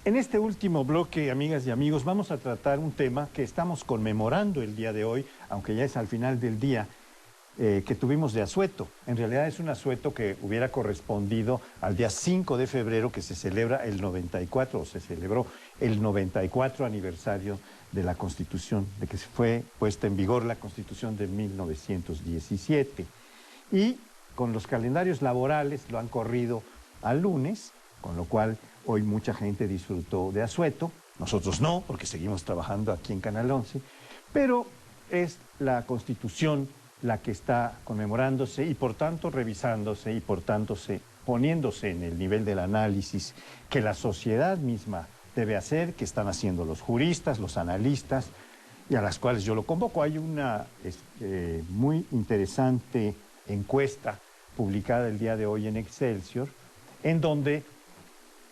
En este último bloque, amigas y amigos, vamos a tratar un tema que estamos conmemorando el día de hoy, aunque ya es al final del día, que tuvimos de asueto. En realidad es un asueto que hubiera correspondido al día 5 de febrero, que se celebra el 94, o se celebró el 94 aniversario de la Constitución, de que fue puesta en vigor la Constitución de 1917. Y con los calendarios laborales lo han corrido al lunes, con lo cual hoy mucha gente disfrutó de asueto. Nosotros no, porque seguimos trabajando aquí en Canal 11, pero es la Constitución la que está conmemorándose y por tanto revisándose y por tanto poniéndose en el nivel del análisis que la sociedad misma debe hacer, que están haciendo los juristas, los analistas, y a las cuales yo lo convoco. Hay una muy interesante encuesta publicada el día de hoy en Excelsior, en donde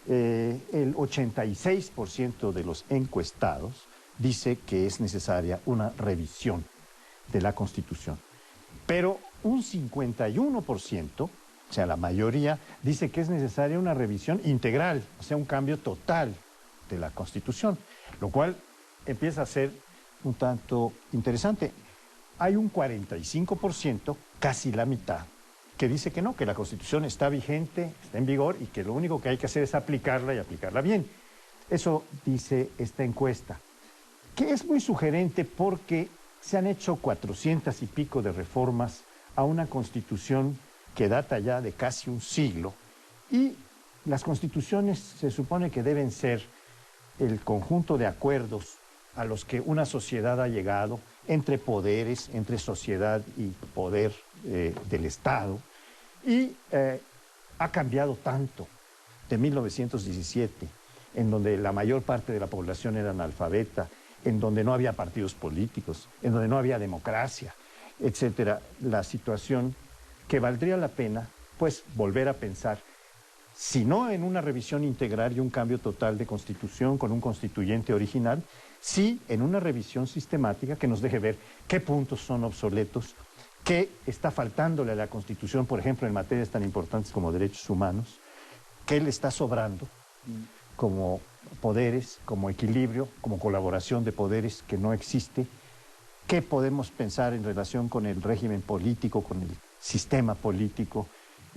el 86% de los encuestados dice que es necesaria una revisión de la Constitución. Pero un 51%, o sea, la mayoría, dice que es necesaria una revisión integral, o sea, un cambio total de la Constitución, lo cual empieza a ser un tanto interesante. Hay un 45%, casi la mitad, que dice que no, que la Constitución está vigente, está en vigor y que lo único que hay que hacer es aplicarla y aplicarla bien. Eso dice esta encuesta, que es muy sugerente porque se han hecho 400 y pico de reformas a una Constitución que data ya de casi un siglo, y las constituciones se supone que deben ser el conjunto de acuerdos a los que una sociedad ha llegado entre poderes, entre sociedad y poder del Estado, y ha cambiado tanto de 1917, en donde la mayor parte de la población era analfabeta, en donde no había partidos políticos, en donde no había democracia, etcétera, la situación que valdría la pena, pues, volver a pensar, si no en una revisión integral y un cambio total de Constitución con un constituyente original, sí en una revisión sistemática que nos deje ver qué puntos son obsoletos, qué está faltándole a la Constitución, por ejemplo, en materias tan importantes como derechos humanos, qué le está sobrando como poderes, como equilibrio, como colaboración de poderes que no existe, qué podemos pensar en relación con el régimen político, con el sistema político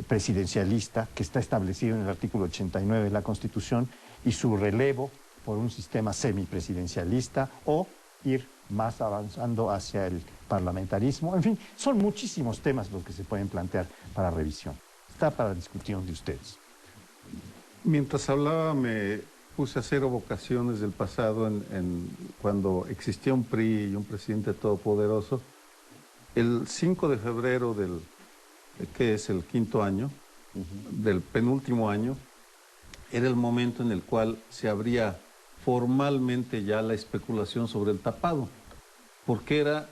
presidencialista que está establecido en el artículo 89 de la Constitución y su relevo por un sistema semipresidencialista o ir más avanzando hacia el parlamentarismo. En fin, son muchísimos temas los que se pueden plantear para revisión. Está para discusión de ustedes. Mientras hablaba me puse a hacer evocaciones del pasado cuando existía un PRI y un presidente todopoderoso. El 5 de febrero que es el quinto año, del penúltimo año, era el momento en el cual se abría formalmente ya la especulación sobre el tapado, porque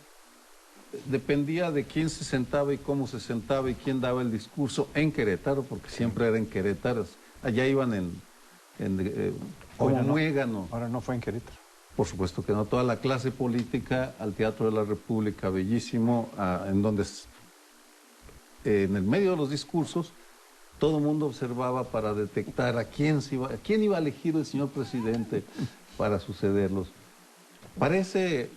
dependía de quién se sentaba y cómo se sentaba y quién daba el discurso en Querétaro, porque siempre era en Querétaro, allá iban como muégano. Ahora no fue en Querétaro. Por supuesto que no, toda la clase política al Teatro de la República, bellísimo, en donde en el medio de los discursos todo el mundo observaba para detectar a quién iba a elegir el señor presidente para sucederlos. Parecen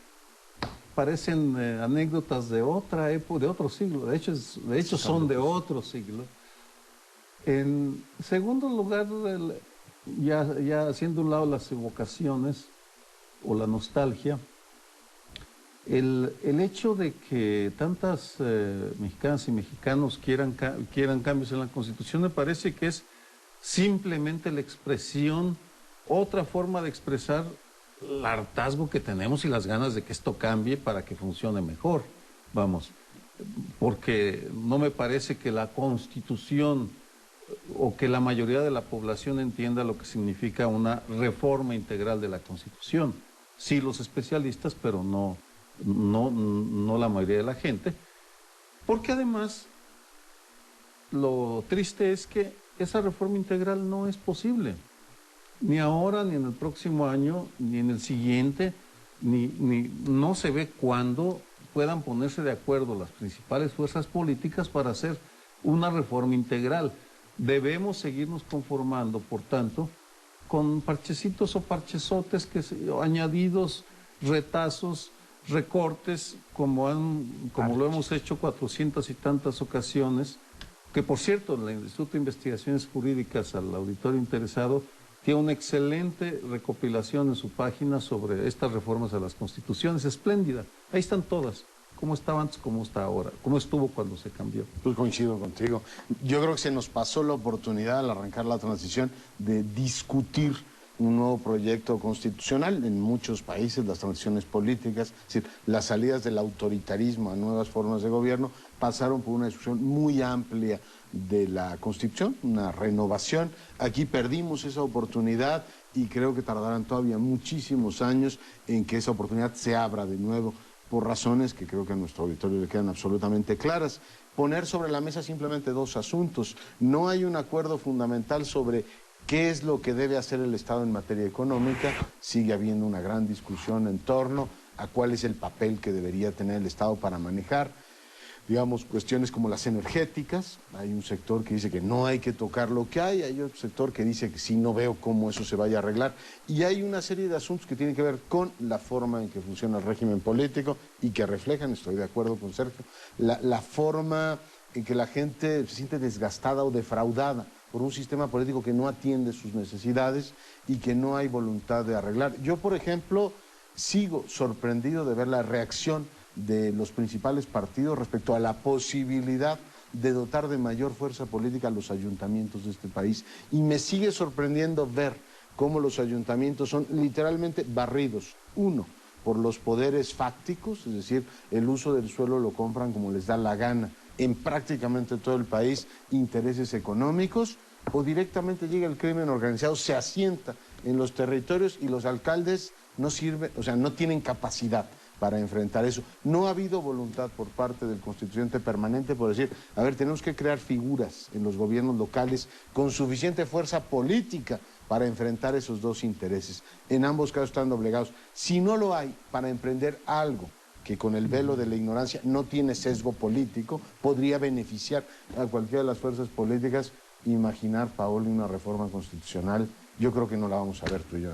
anécdotas de otra época, de otro siglo, de hecho son de otro siglo. En segundo lugar, ya haciendo un lado las evocaciones o la nostalgia, el hecho de que tantas mexicanas y mexicanos quieran cambios en la Constitución, me parece que es simplemente la expresión, otra forma de expresar el hartazgo que tenemos y las ganas de que esto cambie para que funcione mejor, vamos, porque no me parece que la Constitución o que la mayoría de la población entienda lo que significa una reforma integral de la Constitución. Sí los especialistas, pero no la mayoría de la gente, porque además lo triste es que esa reforma integral no es posible, ni ahora, ni en el próximo año, ni en el siguiente, no se ve cuándo puedan ponerse de acuerdo las principales fuerzas políticas para hacer una reforma integral. Debemos seguirnos conformando, por tanto, con parchecitos o parchesotes, o añadidos, retazos, recortes, como lo hemos hecho 400 y tantas ocasiones, que por cierto, el Instituto de Investigaciones Jurídicas, al auditorio interesado, tiene una excelente recopilación en su página sobre estas reformas a las constituciones, espléndida. Ahí están todas, cómo estaba antes, cómo está ahora, cómo estuvo cuando se cambió. Pues coincido contigo. Yo creo que se nos pasó la oportunidad al arrancar la transición de discutir un nuevo proyecto constitucional. En muchos países las transiciones políticas, es decir, las salidas del autoritarismo a nuevas formas de gobierno, pasaron por una discusión muy amplia de la Constitución, una renovación. Aquí perdimos esa oportunidad y creo que tardarán todavía muchísimos años en que esa oportunidad se abra de nuevo, por razones que creo que a nuestro auditorio le quedan absolutamente claras. Poner sobre la mesa simplemente dos asuntos. No hay un acuerdo fundamental sobre qué es lo que debe hacer el Estado en materia económica. Sigue habiendo una gran discusión en torno a cuál es el papel que debería tener el Estado para manejar, digamos, cuestiones como las energéticas. Hay un sector que dice que no hay que tocar lo que hay otro sector que dice que sí, no veo cómo eso se vaya a arreglar. Y hay una serie de asuntos que tienen que ver con la forma en que funciona el régimen político y que reflejan, estoy de acuerdo con Sergio, la forma en que la gente se siente desgastada o defraudada por un sistema político que no atiende sus necesidades y que no hay voluntad de arreglar. Yo, por ejemplo, sigo sorprendido de ver la reacción de los principales partidos respecto a la posibilidad de dotar de mayor fuerza política a los ayuntamientos de este país. Y me sigue sorprendiendo ver cómo los ayuntamientos son literalmente barridos, uno, por los poderes fácticos, es decir, el uso del suelo lo compran como les da la gana en prácticamente todo el país, intereses económicos, o directamente llega el crimen organizado, se asienta en los territorios y los alcaldes no sirven, o sea, no tienen capacidad para enfrentar eso. No ha habido voluntad por parte del constituyente permanente por decir, a ver, tenemos que crear figuras en los gobiernos locales con suficiente fuerza política para enfrentar esos dos intereses. En ambos casos están doblegados. Si no lo hay para emprender algo que con el velo de la ignorancia no tiene sesgo político, podría beneficiar a cualquiera de las fuerzas políticas, imaginar, Paolo, una reforma constitucional, yo creo que no la vamos a ver tú y yo.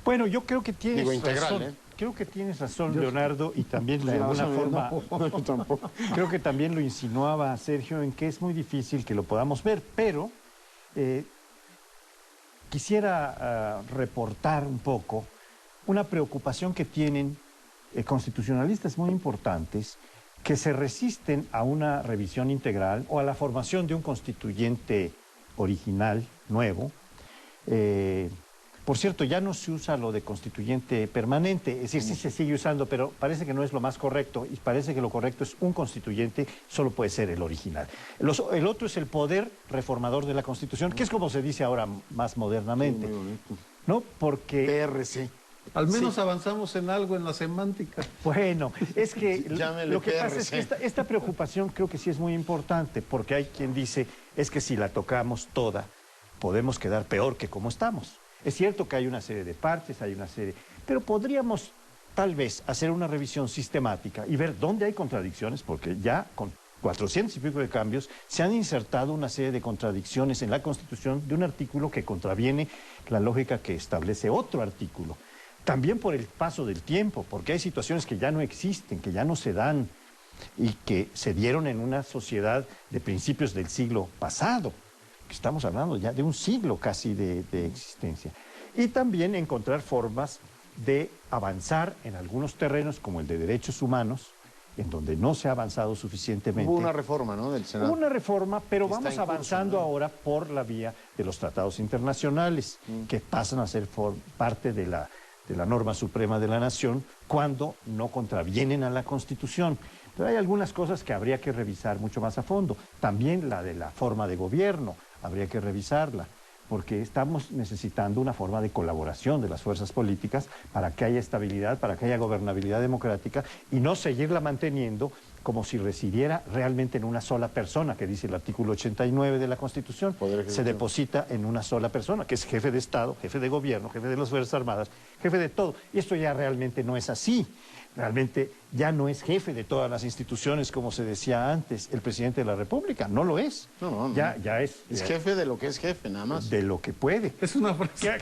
Bueno, yo creo que tienes integral, razón. Creo que tienes razón, Leonardo, y también de alguna forma, yo tampoco. creo que también lo insinuaba Sergio en que es muy difícil que lo podamos ver, pero quisiera reportar un poco una preocupación que tienen constitucionalistas muy importantes que se resisten a una revisión integral o a la formación de un constituyente original, nuevo. Por cierto, ya no se usa lo de constituyente permanente, es decir, sí se sigue usando, pero parece que no es lo más correcto y parece que lo correcto es un constituyente, solo puede ser el original. El otro es el poder reformador de la Constitución, que es como se dice ahora más modernamente, ¿no? Porque... PRC. Al menos avanzamos en algo en la semántica. Bueno, es que lo que PRC. pasa es que esta preocupación creo que sí es muy importante, porque hay quien dice, es que si la tocamos toda, podemos quedar peor que como estamos. Es cierto que hay una serie de partes, pero podríamos tal vez hacer una revisión sistemática y ver dónde hay contradicciones, porque ya con 400 y pico de cambios se han insertado una serie de contradicciones en la Constitución de un artículo que contraviene la lógica que establece otro artículo. También por el paso del tiempo, porque hay situaciones que ya no existen, que ya no se dan y que se dieron en una sociedad de principios del siglo pasado. Estamos hablando ya de un siglo casi de existencia. Y también encontrar formas de avanzar en algunos terrenos como el de derechos humanos, en donde no se ha avanzado suficientemente. Hubo una reforma, ¿no?, del Senado. Hubo una reforma, pero Está vamos en curso, avanzando ¿no? ahora por la vía de los tratados internacionales, que pasan a ser parte de la norma suprema de la nación cuando no contravienen a la Constitución. Pero hay algunas cosas que habría que revisar mucho más a fondo. También la de la forma de gobierno, habría que revisarla, porque estamos necesitando una forma de colaboración de las fuerzas políticas para que haya estabilidad, para que haya gobernabilidad democrática y no seguirla manteniendo como si residiera realmente en una sola persona, que dice el artículo 89 de la Constitución. Se deposita en una sola persona, que es jefe de Estado, jefe de gobierno, jefe de las Fuerzas Armadas, jefe de todo. Y esto ya realmente no es así. Realmente ya no es jefe de todas las instituciones, como se decía antes, el presidente de la República. No lo es. No. Ya es... Es jefe de lo que es jefe, nada más. De lo que puede. Es una frase.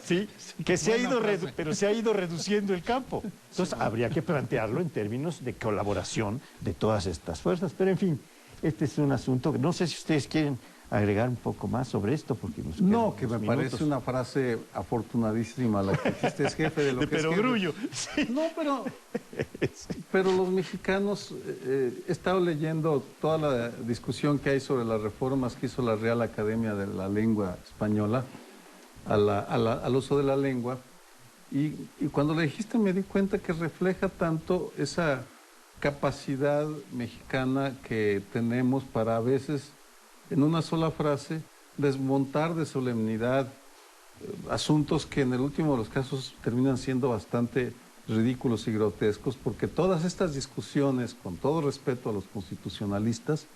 Sí, que se ha ido pero se ha ido reduciendo el campo. Entonces habría que plantearlo en términos de colaboración de todas estas fuerzas. Pero en fin, este es un asunto que no sé si ustedes quieren agregar un poco más sobre esto, porque nos quedan No, que me unos parece minutos. una frase afortunadísima la que dijiste, es jefe de lo De que es jefe. perogrullo. Sí. No, pero los mexicanos, he estado leyendo toda la discusión que hay sobre las reformas que hizo la Real Academia de la Lengua Española al uso de la lengua, y cuando le dijiste me di cuenta que refleja tanto esa capacidad mexicana que tenemos para a veces, en una sola frase, desmontar de solemnidad asuntos que en el último de los casos terminan siendo bastante ridículos y grotescos, porque todas estas discusiones, con todo respeto a los constitucionalistas,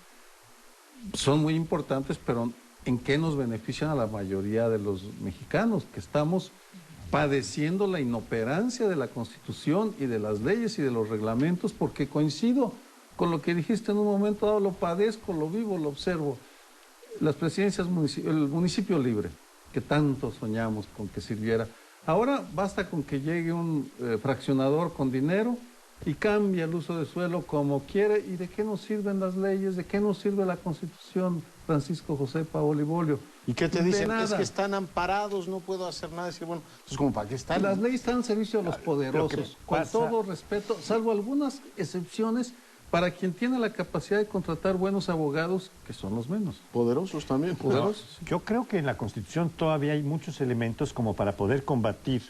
son muy importantes, pero ¿en qué nos benefician a la mayoría de los mexicanos? Que estamos padeciendo la inoperancia de la Constitución y de las leyes y de los reglamentos, porque coincido con lo que dijiste en un momento dado, lo padezco, lo vivo, lo observo. Las presidencias, el municipio libre, que tanto soñamos con que sirviera. Ahora basta con que llegue un fraccionador con dinero y cambia el uso de suelo como quiere. ¿Y de qué nos sirven las leyes? ¿De qué nos sirve la Constitución, Francisco José Paoli Bolio? ¿Y qué te De dicen? nada. Es que están amparados, no puedo hacer nada. Decir, bueno, entonces como para qué están. Las leyes están al servicio de los poderosos, que con pasa- todo respeto, salvo algunas excepciones para quien tiene la capacidad de contratar buenos abogados, que son los menos. Poderosos también. Poderosos. Yo creo que en la Constitución todavía hay muchos elementos como para poder combatir,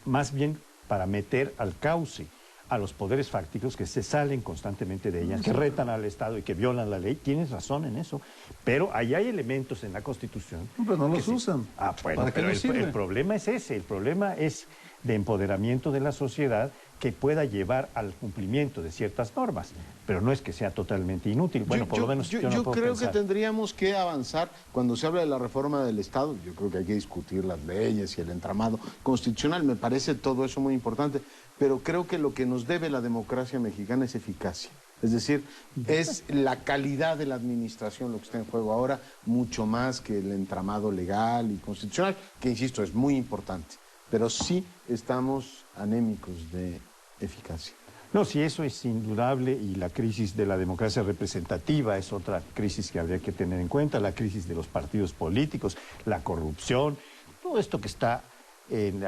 más bien para meter al cauce a los poderes fácticos que se salen constantemente de ellas, que retan al Estado y que violan la ley. Tienes razón en eso, pero ahí hay elementos en la Constitución. Pero no que los sí. usan. Ah, bueno, ¿Para qué pero nos sirve? el problema es ese, el problema es de empoderamiento de la sociedad que pueda llevar al cumplimiento de ciertas normas, pero no es que sea totalmente inútil. Bueno, por lo menos yo no puedo creo pensar. que tendríamos que avanzar cuando se habla de la reforma del Estado. Yo creo que hay que discutir las leyes y el entramado constitucional. Me parece todo eso muy importante, pero creo que lo que nos debe la democracia mexicana es eficacia. Es decir, es la calidad de la administración lo que está en juego ahora, mucho más que el entramado legal y constitucional, que insisto, es muy importante. Pero sí estamos anémicos de eficacia. No, sí, eso es indudable, y la crisis de la democracia representativa es otra crisis que habría que tener en cuenta, la crisis de los partidos políticos, la corrupción, todo esto que está en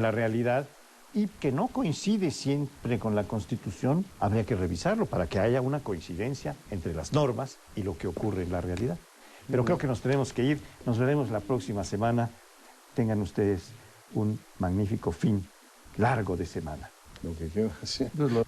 la realidad y que no coincide siempre con la Constitución, habría que revisarlo para que haya una coincidencia entre las normas y lo que ocurre en la realidad. Pero creo que nos tenemos que ir, nos veremos la próxima semana. Tengan ustedes un magnífico fin largo de semana. Lo que queda, sí. Entonces,